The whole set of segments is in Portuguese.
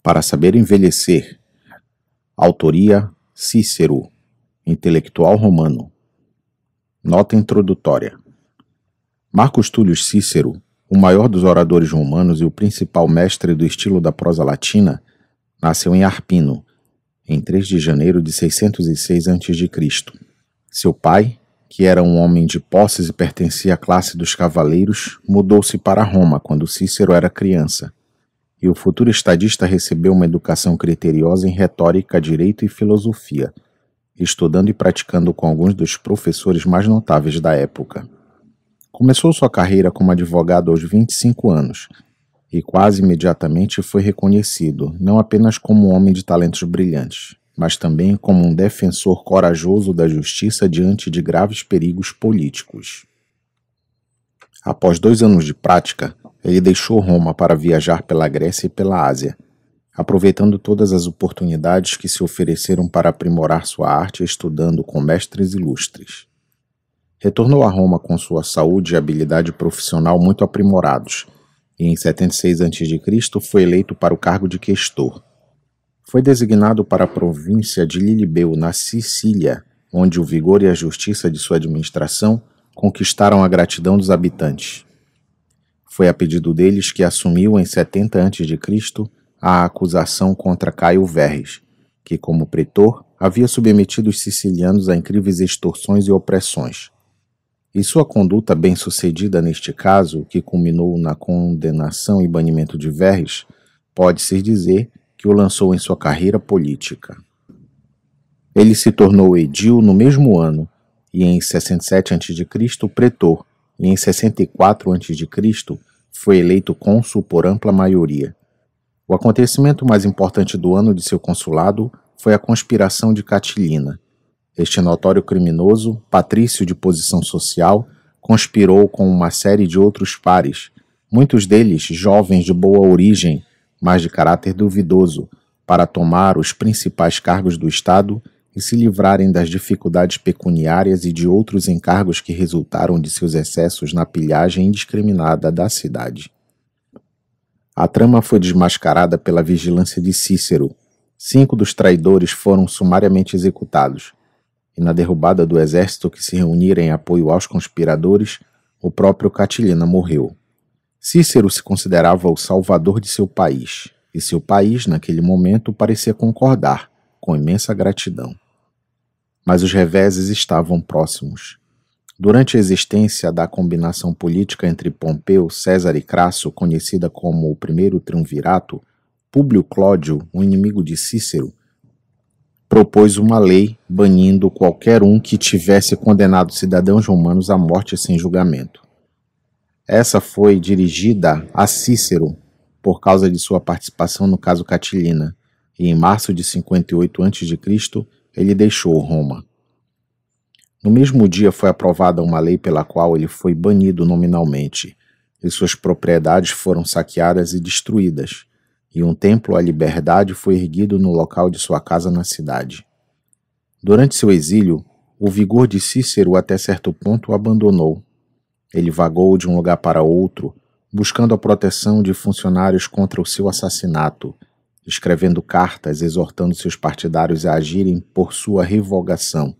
Para saber envelhecer. Autoria Cícero, intelectual romano. Nota introdutória. Marcus Túlio Cícero, o maior dos oradores romanos e o principal mestre do estilo da prosa latina, nasceu em Arpino, em 3 de janeiro de 606 a.C. Seu pai, que era um homem de posses e pertencia à classe dos cavaleiros, mudou-se para Roma quando Cícero era criança, e o futuro estadista recebeu uma educação criteriosa em retórica, direito e filosofia, estudando e praticando com alguns dos professores mais notáveis da época. Começou sua carreira como advogado aos 25 anos, e quase imediatamente foi reconhecido, não apenas como um homem de talentos brilhantes, mas também como um defensor corajoso da justiça diante de graves perigos políticos. Após 2 anos de prática, ele deixou Roma para viajar pela Grécia e pela Ásia, aproveitando todas as oportunidades que se ofereceram para aprimorar sua arte estudando com mestres ilustres. Retornou a Roma com sua saúde e habilidade profissional muito aprimorados, e em 76 a.C. foi eleito para o cargo de questor. Foi designado para a província de Lilibeu, na Sicília, onde o vigor e a justiça de sua administração conquistaram a gratidão dos habitantes. Foi a pedido deles que assumiu em 70 a.C. a acusação contra Caio Verres, que, como pretor, havia submetido os sicilianos a incríveis extorsões e opressões. E sua conduta bem-sucedida neste caso, que culminou na condenação e banimento de Verres, pode-se dizer que o lançou em sua carreira política. Ele se tornou edil no mesmo ano, e em 67 a.C. pretor, e em 64 a.C. foi eleito cônsul por ampla maioria. O acontecimento mais importante do ano de seu consulado foi a conspiração de Catilina. Este notório criminoso, patrício de posição social, conspirou com uma série de outros pares, muitos deles jovens de boa origem, mas de caráter duvidoso, para tomar os principais cargos do Estado e se livrarem das dificuldades pecuniárias e de outros encargos que resultaram de seus excessos na pilhagem indiscriminada da cidade. A trama foi desmascarada pela vigilância de Cícero. 5 dos traidores foram sumariamente executados, e na derrubada do exército que se reunira em apoio aos conspiradores, o próprio Catilina morreu. Cícero se considerava o salvador de seu país, e seu país, naquele momento, parecia concordar, com imensa gratidão. Mas os reveses estavam próximos. Durante a existência da combinação política entre Pompeu, César e Crasso, conhecida como o Primeiro Triunvirato, Públio Clódio, um inimigo de Cícero, propôs uma lei banindo qualquer um que tivesse condenado cidadãos romanos à morte sem julgamento. Essa foi dirigida a Cícero por causa de sua participação no caso Catilina, e em março de 58 a.C. ele deixou Roma. No mesmo dia foi aprovada uma lei pela qual ele foi banido nominalmente, e suas propriedades foram saqueadas e destruídas, e um templo à liberdade foi erguido no local de sua casa na cidade. Durante seu exílio, o vigor de Cícero até certo ponto o abandonou. Ele vagou de um lugar para outro, buscando a proteção de funcionários contra o seu assassinato, escrevendo cartas exortando seus partidários a agirem por sua revogação,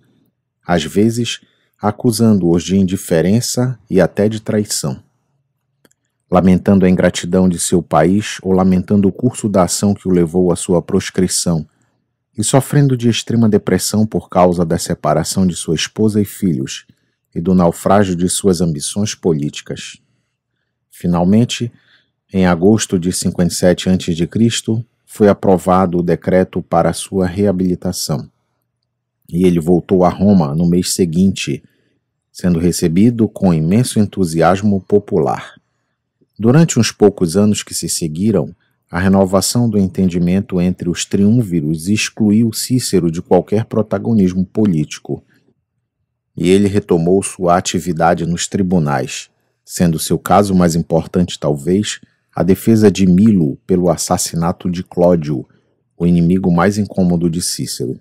às vezes acusando-os de indiferença e até de traição. Lamentando a ingratidão de seu país ou lamentando o curso da ação que o levou à sua proscrição, e sofrendo de extrema depressão por causa da separação de sua esposa e filhos, e do naufrágio de suas ambições políticas. Finalmente, em agosto de 57 a.C., foi aprovado o decreto para sua reabilitação, e ele voltou a Roma no mês seguinte, sendo recebido com imenso entusiasmo popular. Durante uns poucos anos que se seguiram, a renovação do entendimento entre os triunvíros excluiu Cícero de qualquer protagonismo político, e ele retomou sua atividade nos tribunais, sendo seu caso mais importante talvez a defesa de Milo pelo assassinato de Clódio, o inimigo mais incômodo de Cícero.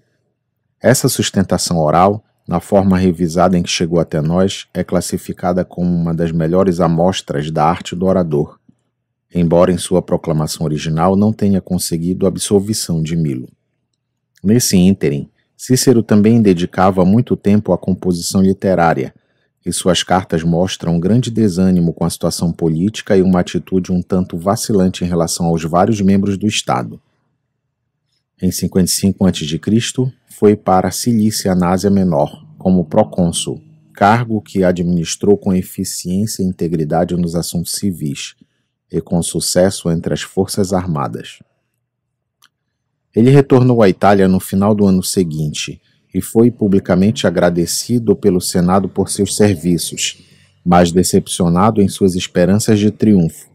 Essa sustentação oral, na forma revisada em que chegou até nós, é classificada como uma das melhores amostras da arte do orador. embora em sua proclamação original não tenha conseguido a absolvição de Milo. Nesse ínterim, Cícero também dedicava muito tempo à composição literária, e suas cartas mostram um grande desânimo com a situação política e uma atitude um tanto vacilante em relação aos vários membros do Estado. Em 55 a.C., foi para a Cilícia na Ásia Menor, como procônsul, cargo que administrou com eficiência e integridade nos assuntos civis, e com sucesso entre as forças armadas. Ele retornou à Itália no final do ano seguinte e foi publicamente agradecido pelo Senado por seus serviços, mas decepcionado em suas esperanças de triunfo.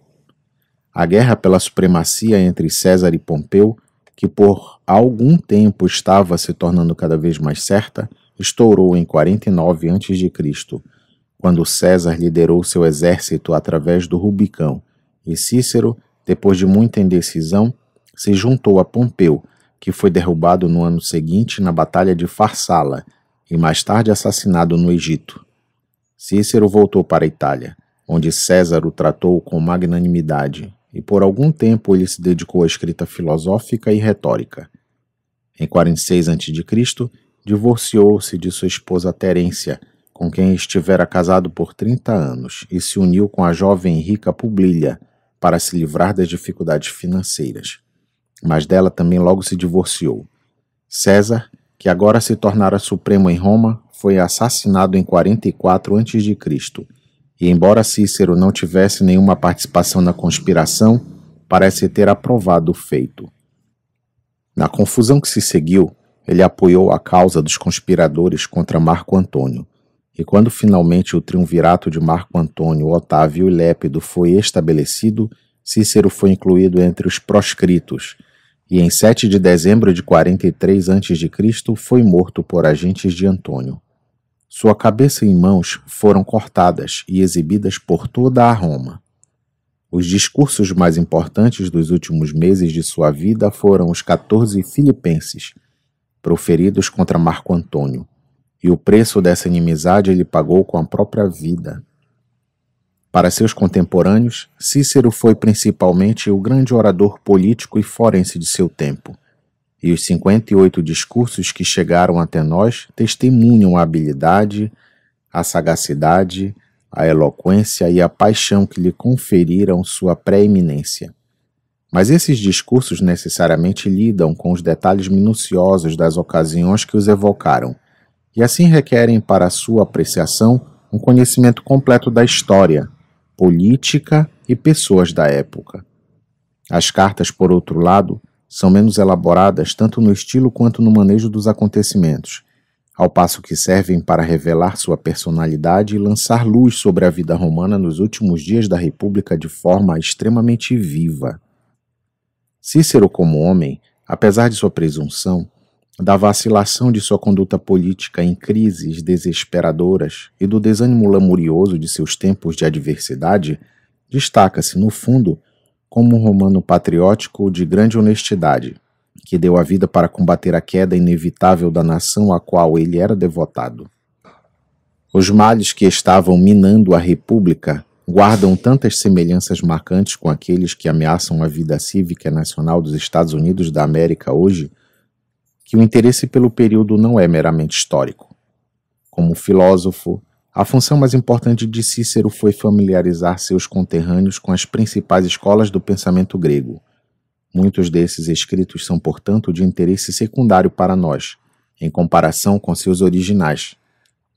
A guerra pela supremacia entre César e Pompeu, que por algum tempo estava se tornando cada vez mais certa, estourou em 49 a.C., quando César liderou seu exército através do Rubicão, e Cícero, depois de muita indecisão, se juntou a Pompeu, que foi derrubado no ano seguinte na Batalha de Farsala e mais tarde assassinado no Egito. Cícero voltou para a Itália, onde César o tratou com magnanimidade, e por algum tempo ele se dedicou à escrita filosófica e retórica. Em 46 a.C., divorciou-se de sua esposa Terência, com quem estivera casado por 30 anos, e se uniu com a jovem e rica Publilia para se livrar das dificuldades financeiras. Mas dela também logo se divorciou. César, que agora se tornara supremo em Roma, foi assassinado em 44 a.C., e embora Cícero não tivesse nenhuma participação na conspiração, parece ter aprovado o feito. Na confusão que se seguiu, ele apoiou a causa dos conspiradores contra Marco Antônio, e quando finalmente o triunvirato de Marco Antônio, Otávio e Lépido foi estabelecido, Cícero foi incluído entre os proscritos, e em 7 de dezembro de 43 a.C. foi morto por agentes de Antônio. Sua cabeça e mãos foram cortadas e exibidas por toda a Roma. Os discursos mais importantes dos últimos meses de sua vida foram os 14 Filipenses, proferidos contra Marco Antônio, e o preço dessa inimizade ele pagou com a própria vida. Para seus contemporâneos, Cícero foi principalmente o grande orador político e forense de seu tempo, e os 58 discursos que chegaram até nós testemunham a habilidade, a sagacidade, a eloquência e a paixão que lhe conferiram sua preeminência. Mas esses discursos necessariamente lidam com os detalhes minuciosos das ocasiões que os evocaram, e assim requerem para sua apreciação um conhecimento completo da história, política e pessoas da época. As cartas, por outro lado, são menos elaboradas tanto no estilo quanto no manejo dos acontecimentos, ao passo que servem para revelar sua personalidade e lançar luz sobre a vida romana nos últimos dias da República de forma extremamente viva. Cícero, como homem, apesar de sua presunção, da vacilação de sua conduta política em crises desesperadoras e do desânimo lamurioso de seus tempos de adversidade, destaca-se, no fundo, como um romano patriótico de grande honestidade, que deu a vida para combater a queda inevitável da nação a qual ele era devotado. Os males que estavam minando a República guardam tantas semelhanças marcantes com aqueles que ameaçam a vida cívica e nacional dos Estados Unidos da América hoje, que o interesse pelo período não é meramente histórico. Como filósofo, a função mais importante de Cícero foi familiarizar seus conterrâneos com as principais escolas do pensamento grego. Muitos desses escritos são, portanto, de interesse secundário para nós, em comparação com seus originais,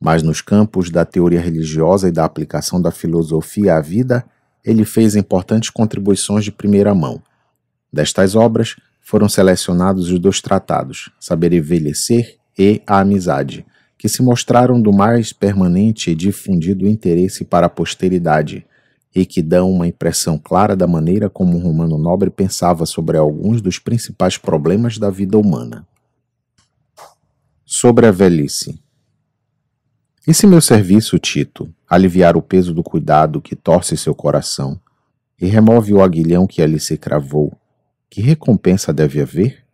mas nos campos da teoria religiosa e da aplicação da filosofia à vida, ele fez importantes contribuições de primeira mão. Destas obras, foram selecionados os 2 tratados, Saber Envelhecer e A Amizade, que se mostraram do mais permanente e difundido interesse para a posteridade, e que dão uma impressão clara da maneira como um romano nobre pensava sobre alguns dos principais problemas da vida humana. Sobre a velhice. E se meu serviço, Tito, aliviar o peso do cuidado que torce seu coração, e remove o aguilhão que ali se cravou, que recompensa deve haver?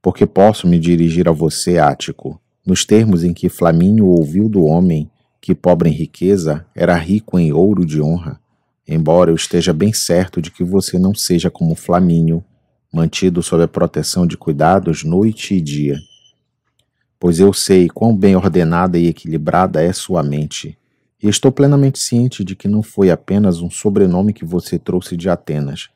Porque posso me dirigir a você, Ático, nos termos em que Flamínio ouviu do homem que, pobre em riqueza, era rico em ouro de honra, embora eu esteja bem certo de que você não seja como Flamínio, mantido sob a proteção de cuidados noite e dia. Pois eu sei quão bem ordenada e equilibrada é sua mente, e estou plenamente ciente de que não foi apenas um sobrenome que você trouxe de Atenas,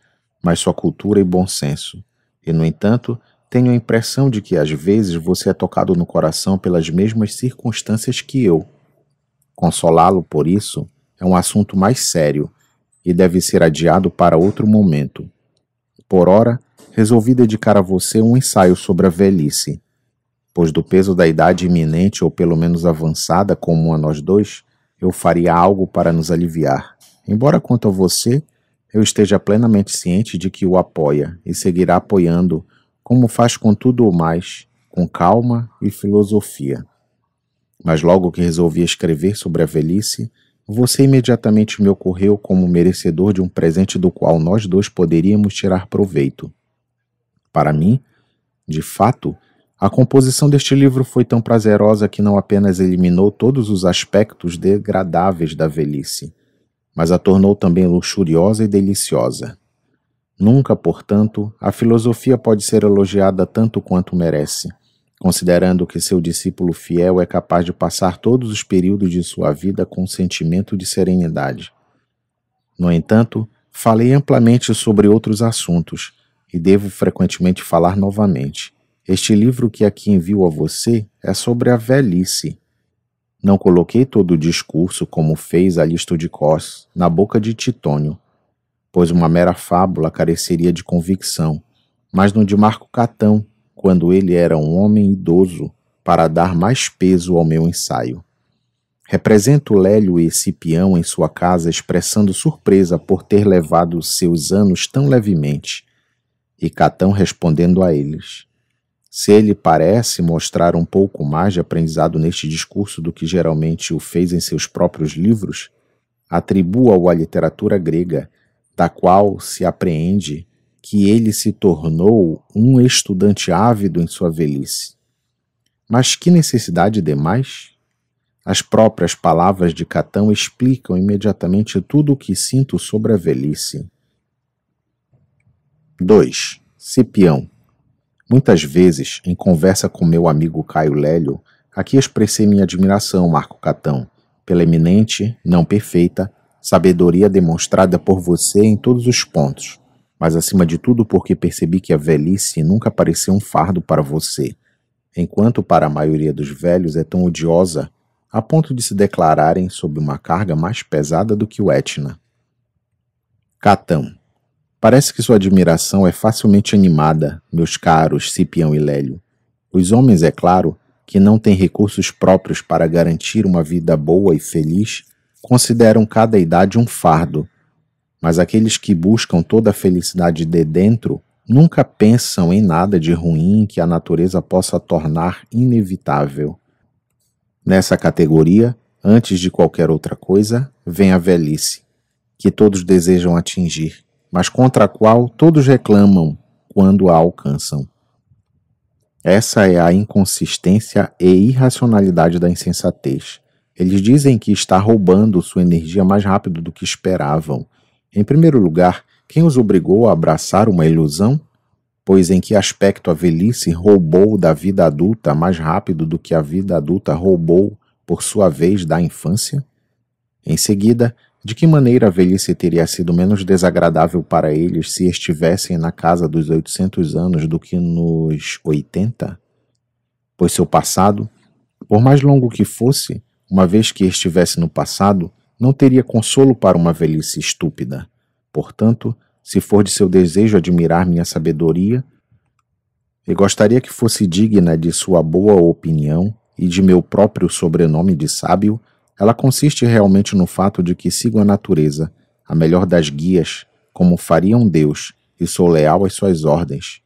mas sua cultura e bom senso. E, no entanto, tenho a impressão de que às vezes você é tocado no coração pelas mesmas circunstâncias que eu. Consolá-lo por isso é um assunto mais sério e deve ser adiado para outro momento. Por ora, resolvi dedicar a você um ensaio sobre a velhice, pois do peso da idade iminente ou pelo menos avançada comum a nós dois, eu faria algo para nos aliviar. Embora quanto a você, eu esteja plenamente ciente de que o apoia e seguirá apoiando, como faz com tudo o mais, com calma e filosofia. Mas logo que resolvi escrever sobre a velhice, você imediatamente me ocorreu como merecedor de um presente do qual nós dois poderíamos tirar proveito. Para mim, de fato, a composição deste livro foi tão prazerosa que não apenas eliminou todos os aspectos degradáveis da velhice, mas a tornou também luxuriosa e deliciosa. Nunca, portanto, a filosofia pode ser elogiada tanto quanto merece, considerando que seu discípulo fiel é capaz de passar todos os períodos de sua vida com um sentimento de serenidade. No entanto, falei amplamente sobre outros assuntos, e devo frequentemente falar novamente. Este livro que aqui envio a você é sobre a velhice. Não coloquei todo o discurso, como fez Alistodicós, na boca de Titônio, pois uma mera fábula careceria de convicção, mas no de Marco Catão, quando ele era um homem idoso, para dar mais peso ao meu ensaio. Represento Lélio e Cipião em sua casa expressando surpresa por ter levado seus anos tão levemente, e Catão respondendo a eles. Se ele parece mostrar um pouco mais de aprendizado neste discurso do que geralmente o fez em seus próprios livros, atribua-o à literatura grega, da qual se apreende que ele se tornou um estudante ávido em sua velhice. Mas que necessidade de mais? As próprias palavras de Catão explicam imediatamente tudo o que sinto sobre a velhice. 2. Cipião. Muitas vezes, em conversa com meu amigo Caio Lélio, aqui expressei minha admiração, Marco Catão, pela eminente, não perfeita, sabedoria demonstrada por você em todos os pontos, mas acima de tudo porque percebi que a velhice nunca pareceu um fardo para você, enquanto para a maioria dos velhos é tão odiosa a ponto de se declararem sob uma carga mais pesada do que o Etna. Catão. Parece que sua admiração é facilmente animada, meus caros Cipião e Lélio. Os homens, é claro, que não têm recursos próprios para garantir uma vida boa e feliz, consideram cada idade um fardo, mas aqueles que buscam toda a felicidade de dentro nunca pensam em nada de ruim que a natureza possa tornar inevitável. Nessa categoria, antes de qualquer outra coisa, vem a velhice, que todos desejam atingir, mas contra a qual todos reclamam quando a alcançam. Essa é a inconsistência e irracionalidade da insensatez. Eles dizem que está roubando sua energia mais rápido do que esperavam. Em primeiro lugar, quem os obrigou a abraçar uma ilusão? Pois em que aspecto a velhice roubou da vida adulta mais rápido do que a vida adulta roubou, por sua vez, da infância? Em seguida, de que maneira a velhice teria sido menos desagradável para eles se estivessem na casa dos 800 anos do que nos 80? Pois seu passado, por mais longo que fosse, uma vez que estivesse no passado, não teria consolo para uma velhice estúpida. Portanto, se for de seu desejo admirar minha sabedoria, e gostaria que fosse digna de sua boa opinião e de meu próprio sobrenome de sábio, ela consiste realmente no fato de que sigo a natureza, a melhor das guias, como faria um Deus, e sou leal às suas ordens.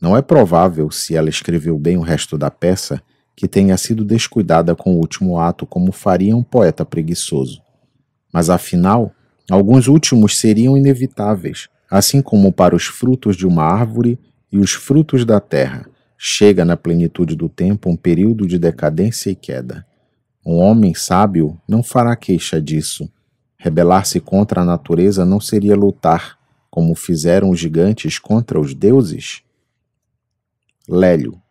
Não é provável, se ela escreveu bem o resto da peça, que tenha sido descuidada com o último ato como faria um poeta preguiçoso. Mas afinal, alguns últimos seriam inevitáveis, assim como para os frutos de uma árvore e os frutos da terra. Chega na plenitude do tempo um período de decadência e queda. Um homem sábio não fará queixa disso. Rebelar-se contra a natureza não seria lutar, como fizeram os gigantes contra os deuses? Lélio.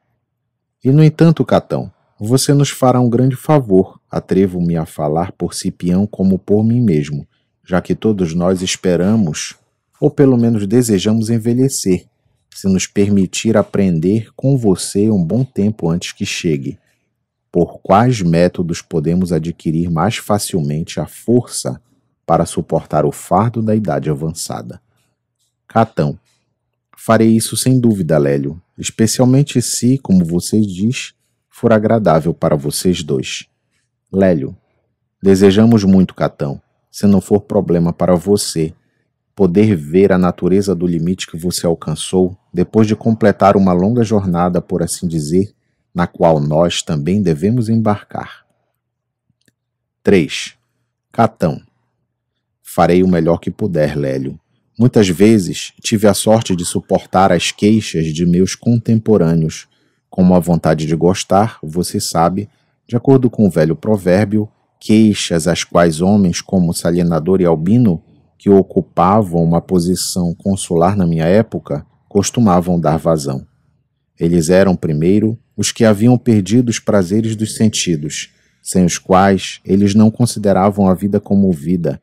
E no entanto, Catão, você nos fará um grande favor, atrevo-me a falar por Cipião como por mim mesmo, já que todos nós esperamos, ou pelo menos desejamos envelhecer, se nos permitir aprender com você um bom tempo antes que chegue. Por quais métodos podemos adquirir mais facilmente a força para suportar o fardo da idade avançada? Catão. Farei isso sem dúvida, Lélio, especialmente se, como você diz, for agradável para vocês dois. Lélio. Desejamos muito, Catão, se não for problema para você, poder ver a natureza do limite que você alcançou depois de completar uma longa jornada, por assim dizer, na qual nós também devemos embarcar. 3. Catão. Farei o melhor que puder, Lélio. Muitas vezes tive a sorte de suportar as queixas de meus contemporâneos, como a vontade de gostar, você sabe, de acordo com o velho provérbio, queixas às quais homens como Salienador e Albino, que ocupavam uma posição consular na minha época, costumavam dar vazão. Eles eram, primeiro, os que haviam perdido os prazeres dos sentidos, sem os quais eles não consideravam a vida como vida,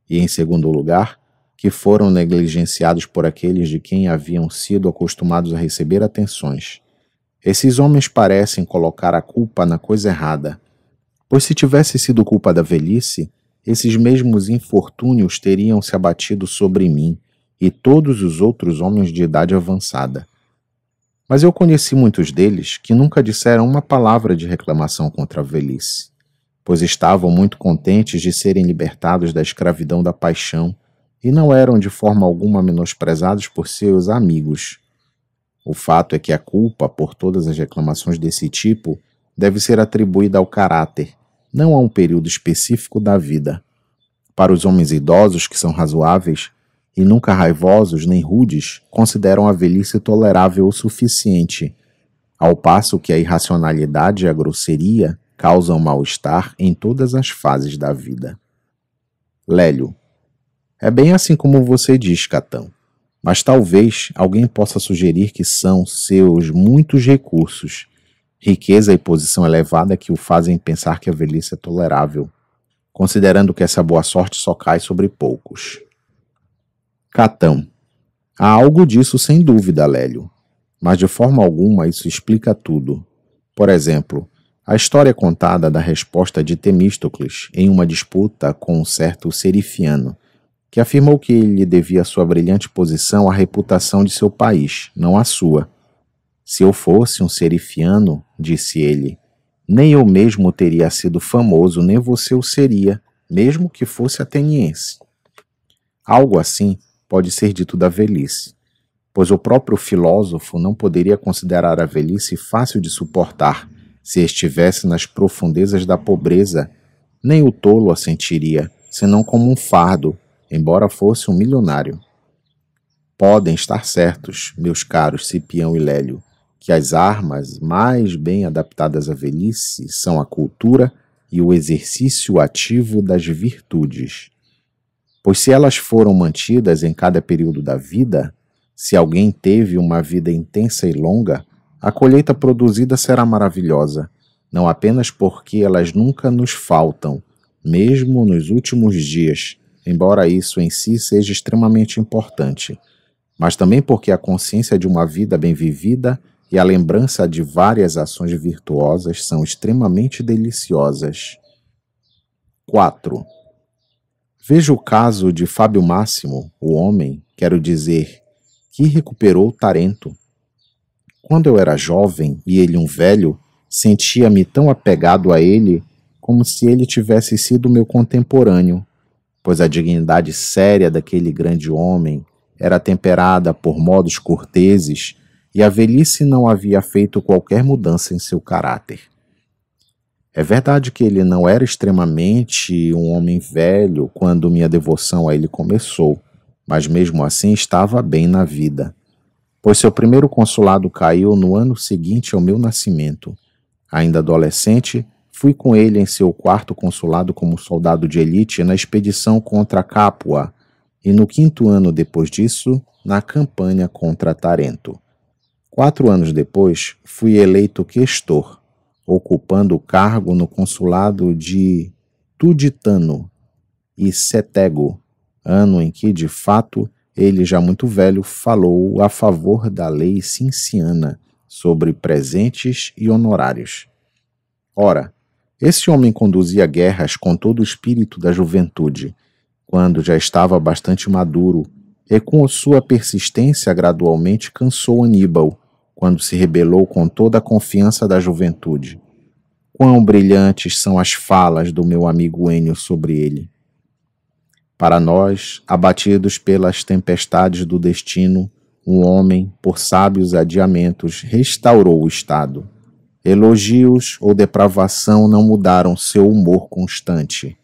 e, em segundo lugar, que foram negligenciados por aqueles de quem haviam sido acostumados a receber atenções. Esses homens parecem colocar a culpa na coisa errada, pois se tivesse sido culpa da velhice, esses mesmos infortúnios teriam se abatido sobre mim e todos os outros homens de idade avançada. Mas eu conheci muitos deles que nunca disseram uma palavra de reclamação contra a velhice, pois estavam muito contentes de serem libertados da escravidão da paixão e não eram de forma alguma menosprezados por seus amigos. O fato é que a culpa por todas as reclamações desse tipo deve ser atribuída ao caráter, não a um período específico da vida. Para os homens idosos que são razoáveis, e nunca raivosos nem rudes, consideram a velhice tolerável o suficiente, ao passo que a irracionalidade e a grosseria causam mal-estar em todas as fases da vida. Lélio. É bem assim como você diz, Catão, mas talvez alguém possa sugerir que são seus muitos recursos, riqueza e posição elevada que o fazem pensar que a velhice é tolerável, considerando que essa boa sorte só cai sobre poucos. Catão. Há algo disso sem dúvida, Lélio, mas de forma alguma isso explica tudo. Por exemplo, a história contada da resposta de Temístocles em uma disputa com um certo Serifiano, que afirmou que ele devia sua brilhante posição à reputação de seu país, não à sua. Se eu fosse um Serifiano, disse ele, nem eu mesmo teria sido famoso, nem você o seria, mesmo que fosse ateniense. Algo assim pode ser dito da velhice, pois o próprio filósofo não poderia considerar a velhice fácil de suportar se estivesse nas profundezas da pobreza, nem o tolo a sentiria, senão como um fardo, embora fosse um milionário. Podem estar certos, meus caros Cipião e Lélio, que as armas mais bem adaptadas à velhice são a cultura e o exercício ativo das virtudes. Pois se elas foram mantidas em cada período da vida, se alguém teve uma vida intensa e longa, a colheita produzida será maravilhosa, não apenas porque elas nunca nos faltam, mesmo nos últimos dias, embora isso em si seja extremamente importante, mas também porque a consciência de uma vida bem vivida e a lembrança de várias ações virtuosas são extremamente deliciosas. 4. Veja o caso de Fábio Máximo, o homem, quero dizer, que recuperou Tarento. Quando eu era jovem e ele um velho, sentia-me tão apegado a ele como se ele tivesse sido meu contemporâneo, pois a dignidade séria daquele grande homem era temperada por modos corteses e a velhice não havia feito qualquer mudança em seu caráter. É verdade que ele não era extremamente um homem velho quando minha devoção a ele começou, mas mesmo assim estava bem na vida, pois seu primeiro consulado caiu no ano seguinte ao meu nascimento. Ainda adolescente, Fui com ele em seu quarto consulado como soldado de elite na expedição contra Capua e no 5º ano depois disso, na campanha contra Tarento. 4 anos depois, fui eleito questor, ocupando o cargo no consulado de Tuditano e Setego, ano em que, de fato, ele, já muito velho, falou a favor da lei cinciana sobre presentes e honorários. Ora, esse homem conduzia guerras com todo o espírito da juventude, quando já estava bastante maduro, e com sua persistência gradualmente cansou Aníbal, quando se rebelou com toda a confiança da juventude. Quão brilhantes são as falas do meu amigo Ênio sobre ele. Para nós, abatidos pelas tempestades do destino, um homem, por sábios adiamentos, restaurou o estado. Elogios ou depravação não mudaram seu humor constante,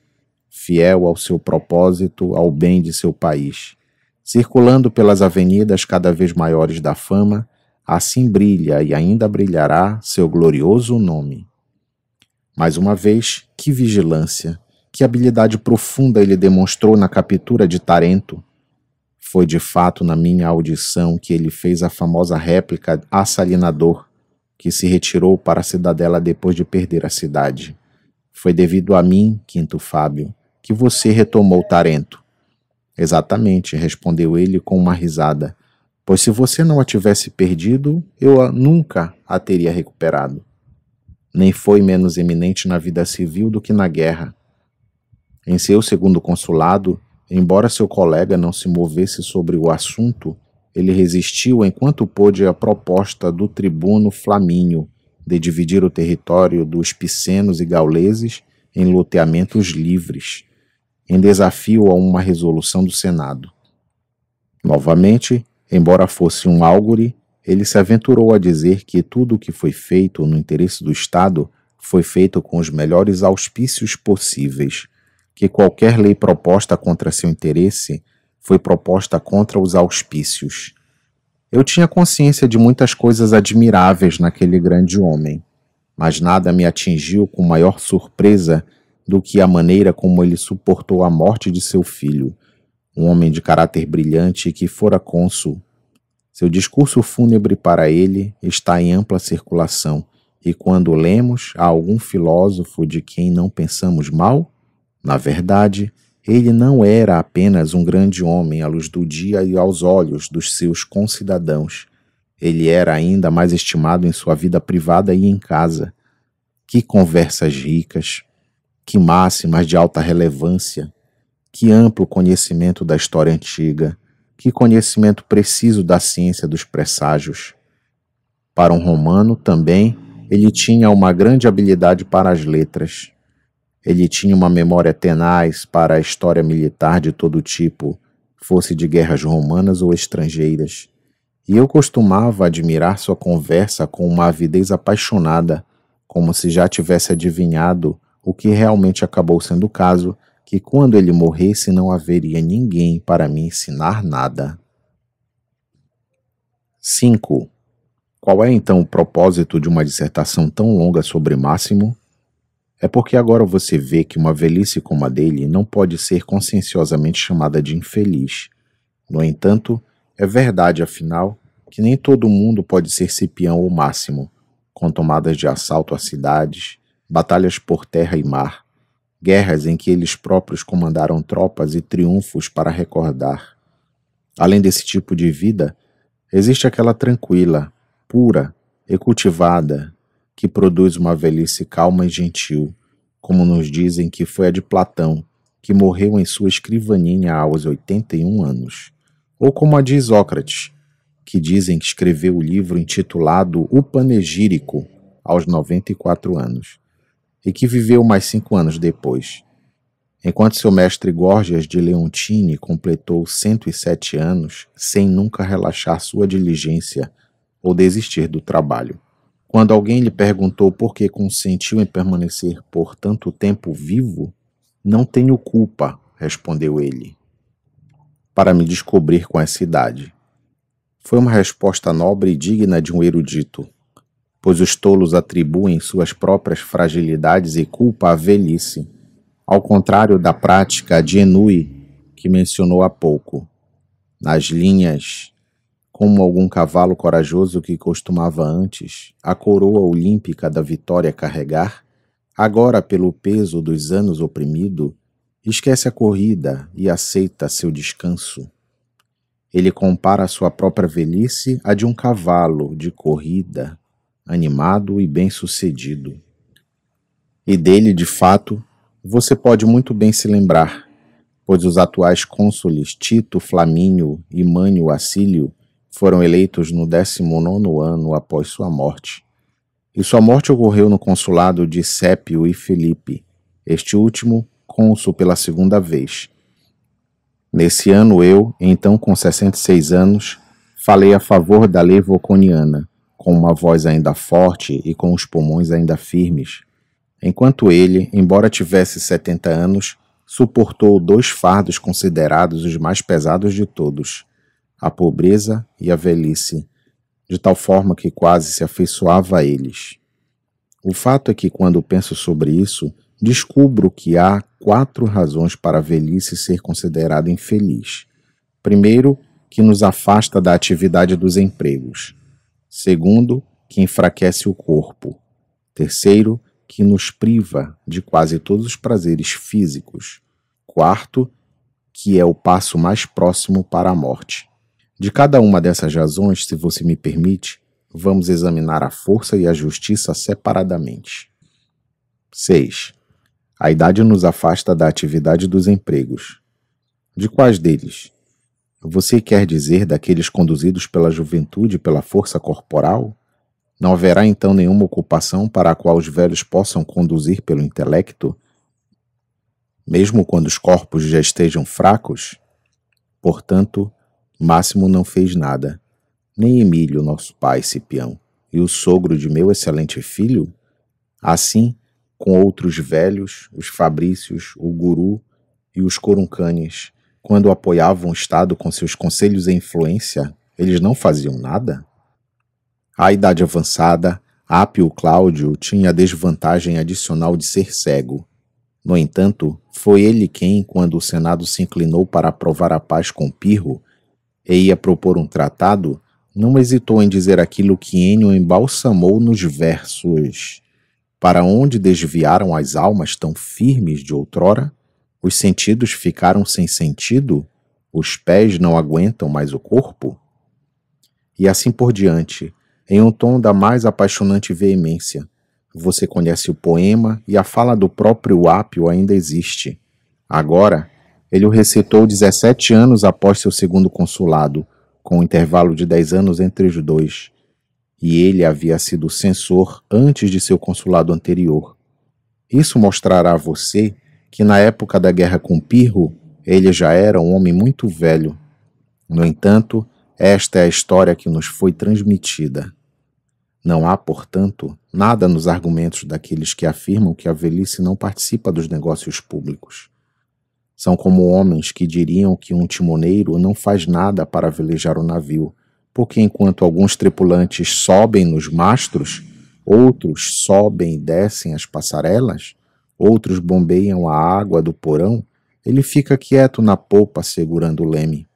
fiel ao seu propósito, ao bem de seu país. Circulando pelas avenidas cada vez maiores da fama, assim brilha e ainda brilhará seu glorioso nome. Mais uma vez, que vigilância, que habilidade profunda ele demonstrou na captura de Tarento. Foi de fato na minha audição que ele fez a famosa réplica a Salinador, que se retirou para a cidadela depois de perder a cidade. Foi devido a mim, Quinto Fábio, que você retomou Tarento. Exatamente, respondeu ele com uma risada, pois se você não a tivesse perdido, eu nunca a teria recuperado. Nem foi menos eminente na vida civil do que na guerra. Em seu 2º consulado, embora seu colega não se movesse sobre o assunto, ele resistiu enquanto pôde à proposta do tribuno Flamínio de dividir o território dos picenos e gauleses em loteamentos livres, em desafio a uma resolução do Senado. Novamente, embora fosse um álgure, ele se aventurou a dizer que tudo o que foi feito no interesse do Estado foi feito com os melhores auspícios possíveis, que qualquer lei proposta contra seu interesse foi proposta contra os auspícios. Eu tinha consciência de muitas coisas admiráveis naquele grande homem, mas nada me atingiu com maior surpresa do que a maneira como ele suportou a morte de seu filho, um homem de caráter brilhante que fora cônsul. Seu discurso fúnebre para ele está em ampla circulação, e quando lemos a algum filósofo de quem não pensamos mal, na verdade, ele não era apenas um grande homem à luz do dia e aos olhos dos seus concidadãos. Ele era ainda mais estimado em sua vida privada e em casa. Que conversas ricas, que máximas de alta relevância, que amplo conhecimento da história antiga, que conhecimento preciso da ciência dos presságios. Para um romano, também, ele tinha uma grande habilidade para as letras. Ele tinha uma memória tenaz para a história militar de todo tipo, fosse de guerras romanas ou estrangeiras. E eu costumava admirar sua conversa com uma avidez apaixonada, como se já tivesse adivinhado o que realmente acabou sendo o caso, que quando ele morresse não haveria ninguém para me ensinar nada. 5. Qual é então o propósito de uma dissertação tão longa sobre Máximo? É porque agora você vê que uma velhice como a dele não pode ser conscienciosamente chamada de infeliz. No entanto, é verdade, afinal, que nem todo mundo pode ser Cipião ou Máximo, com tomadas de assalto a cidades, batalhas por terra e mar, guerras em que eles próprios comandaram tropas e triunfos para recordar. Além desse tipo de vida, existe aquela tranquila, pura e cultivada, que produz uma velhice calma e gentil, como nos dizem que foi a de Platão, que morreu em sua escrivaninha aos 81 anos, ou como a de Isócrates, que dizem que escreveu o livro intitulado O Panegírico aos 94 anos, e que viveu mais 5 anos depois. Enquanto seu mestre Górgias de Leontini completou 107 anos sem nunca relaxar sua diligência ou desistir do trabalho. Quando alguém lhe perguntou por que consentiu em permanecer por tanto tempo vivo, não tenho culpa, respondeu ele, para me descobrir com essa idade. Foi uma resposta nobre e digna de um erudito. pois os tolos atribuem suas próprias fragilidades e culpa à velhice, ao contrário da prática de Enui, que mencionou há pouco. Nas linhas, como algum cavalo corajoso que costumava antes a coroa olímpica da vitória carregar, agora pelo peso dos anos oprimido, esquece a corrida e aceita seu descanso. Ele compara a sua própria velhice à de um cavalo de corrida, animado e bem-sucedido. E dele, de fato, você pode muito bem se lembrar, pois os atuais cônsules Tito Flamínio e Mânio Acílio foram eleitos no 19º ano após sua morte. E sua morte ocorreu no consulado de Sépio e Filipe, este último cônsul pela segunda vez. Nesse ano eu, então com 66 anos, falei a favor da lei voconiana, com uma voz ainda forte e com os pulmões ainda firmes, enquanto ele, embora tivesse 70 anos, suportou 2 fardos considerados os mais pesados de todos, a pobreza e a velhice, de tal forma que quase se afeiçoava a eles. O fato é que, quando penso sobre isso, descubro que há 4 razões para a velhice ser considerada infeliz. Primeiro, que nos afasta da atividade dos empregos. Segundo, que enfraquece o corpo. Terceiro, que nos priva de quase todos os prazeres físicos. Quarto, que é o passo mais próximo para a morte. De cada uma dessas razões, se você me permite, vamos examinar a força e a justiça separadamente. 6. A idade nos afasta da atividade dos empregos. De quais deles? Você quer dizer daqueles conduzidos pela juventude e pela força corporal? Não haverá então nenhuma ocupação para a qual os velhos possam conduzir pelo intelecto, mesmo quando os corpos já estejam fracos? Portanto, Máximo não fez nada, nem Emílio, nosso pai Cipião, e o sogro de meu excelente filho? Assim, com outros velhos, os Fabrícios, o Guru e os Coruncanes, quando apoiavam o Estado com seus conselhos e influência, eles não faziam nada? À idade avançada, Ápio Cláudio tinha a desvantagem adicional de ser cego. No entanto, foi ele quem, quando o Senado se inclinou para aprovar a paz com Pirro e ia propor um tratado, não hesitou em dizer aquilo que Ênio embalsamou nos versos: para onde desviaram as almas tão firmes de outrora? Os sentidos ficaram sem sentido? Os pés não aguentam mais o corpo? E assim por diante, em um tom da mais apaixonante veemência. Você conhece o poema e a fala do próprio Ápio ainda existe. Agora, ele o recitou 17 anos após seu segundo consulado, com um intervalo de 10 anos entre os dois. E ele havia sido censor antes de seu consulado anterior. Isso mostrará a você que na época da guerra com Pirro, ele já era um homem muito velho. No entanto, esta é a história que nos foi transmitida. Não há, portanto, nada nos argumentos daqueles que afirmam que a velhice não participa dos negócios públicos. São como homens que diriam que um timoneiro não faz nada para velejar o navio, porque enquanto alguns tripulantes sobem nos mastros, outros sobem e descem as passarelas, outros bombeiam a água do porão, ele fica quieto na popa segurando o leme.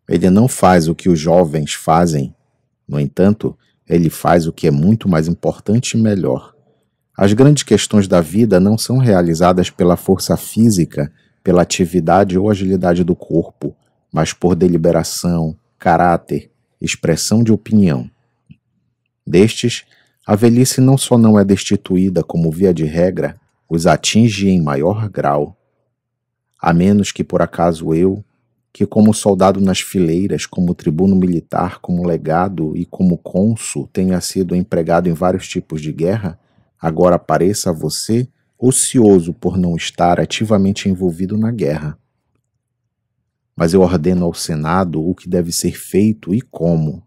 Ele não faz o que os jovens fazem. No entanto, ele faz o que é muito mais importante e melhor. As grandes questões da vida não são realizadas pela força física, pela atividade ou agilidade do corpo, mas por deliberação, caráter, expressão de opinião. Destes, a velhice não só não é destituída, como via de regra, os atinge em maior grau. A menos que por acaso eu, que como soldado nas fileiras, como tribuno militar, como legado e como cônsul tenha sido empregado em vários tipos de guerra, agora pareça a você ocioso por não estar ativamente envolvido na guerra. Mas eu ordeno ao Senado o que deve ser feito e como.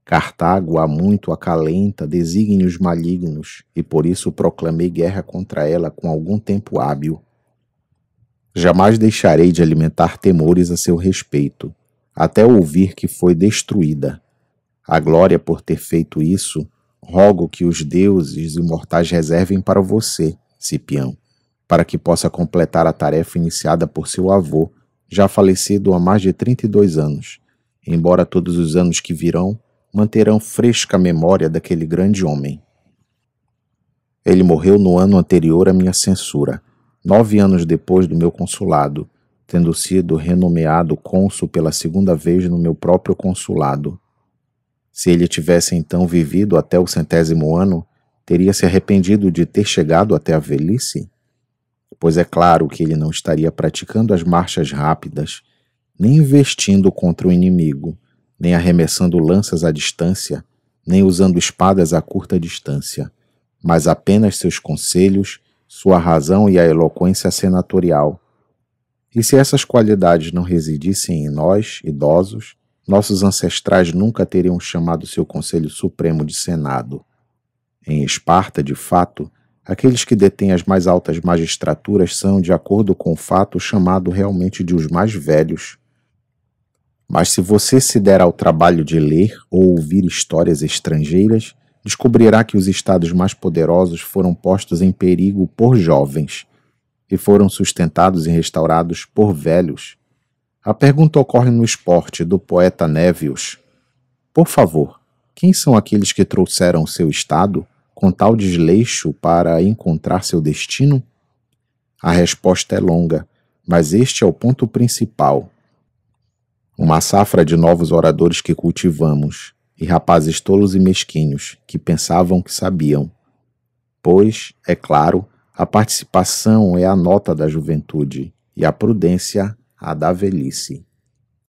Cartago há muito acalenta desígnios malignos, e por isso proclamei guerra contra ela com algum tempo hábil. Jamais deixarei de alimentar temores a seu respeito, até ouvir que foi destruída. A glória por ter feito isso rogo que os deuses imortais reservem para você, Cipião, para que possa completar a tarefa iniciada por seu avô, já falecido há mais de 32 anos, embora todos os anos que virão manterão fresca a memória daquele grande homem. Ele morreu no ano anterior à minha censura, 9 anos depois do meu consulado, tendo sido renomeado cônsul pela segunda vez no meu próprio consulado. Se ele tivesse então vivido até o 100º ano, teria se arrependido de ter chegado até a velhice? Pois é claro que ele não estaria praticando as marchas rápidas, nem investindo contra o inimigo, nem arremessando lanças à distância, nem usando espadas a curta distância, mas apenas seus conselhos, sua razão e a eloquência senatorial. E se essas qualidades não residissem em nós, idosos, nossos ancestrais nunca teriam chamado seu Conselho Supremo de Senado. Em Esparta, de fato, aqueles que detêm as mais altas magistraturas são, de acordo com o fato, chamados realmente de os mais velhos. Mas se você se der ao trabalho de ler ou ouvir histórias estrangeiras, descobrirá que os estados mais poderosos foram postos em perigo por jovens e foram sustentados e restaurados por velhos. A pergunta ocorre no esporte do poeta Névios. Por favor, quem são aqueles que trouxeram o seu estado com tal desleixo para encontrar seu destino? A resposta é longa, mas este é o ponto principal. Uma safra de novos oradores que cultivamos, e rapazes tolos e mesquinhos que pensavam que sabiam. Pois, é claro, a participação é a nota da juventude e a prudência a da velhice.